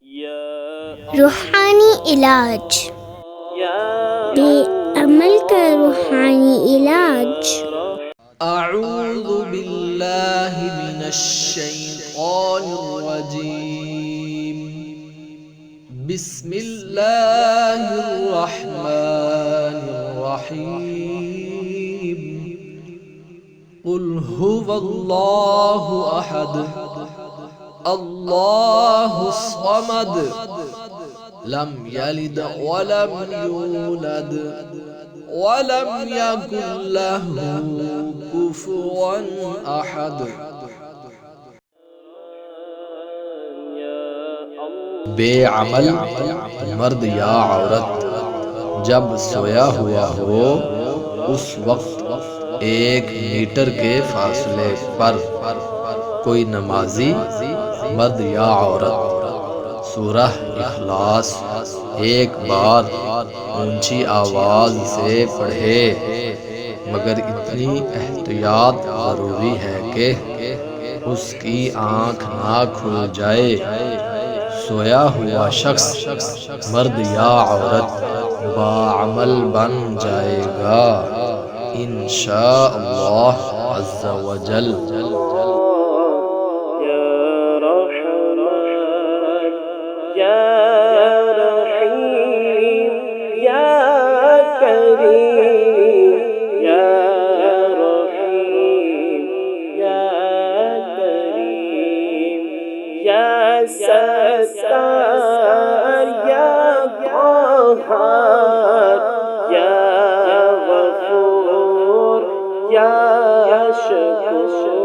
रूहानी इलाज, बेअमल का रूहानी इलाज। अऊज़ु बिल्लाहि मिनश शैतानिर रजीम। बिस्मिल्लाहिर रहमानिर रहीम। कुल हुवल्लाहु अहद, अल्लाहुस समद, लम यलिद वलम यूलद वलम यकुल लहू कुफुवन अहद। बेअमल मर्द या औरत जब सोया हुआ हो उस वक्त 1 मीटर के फासले पर कोई नमाजी मर्द या औरत सूरह इखलास एक बार ऊंची आवाज से पढ़े, मगर इतनी एहतियात जरूरी है कि उसकी आंख ना खुल जाए। सोया हुआ शख्स मर्द या औरत बाअमल बन जाएगा इंशाअल्लाह अज़्ज़ा वजल। सत्तार या क़हार या गफूर या शकूर।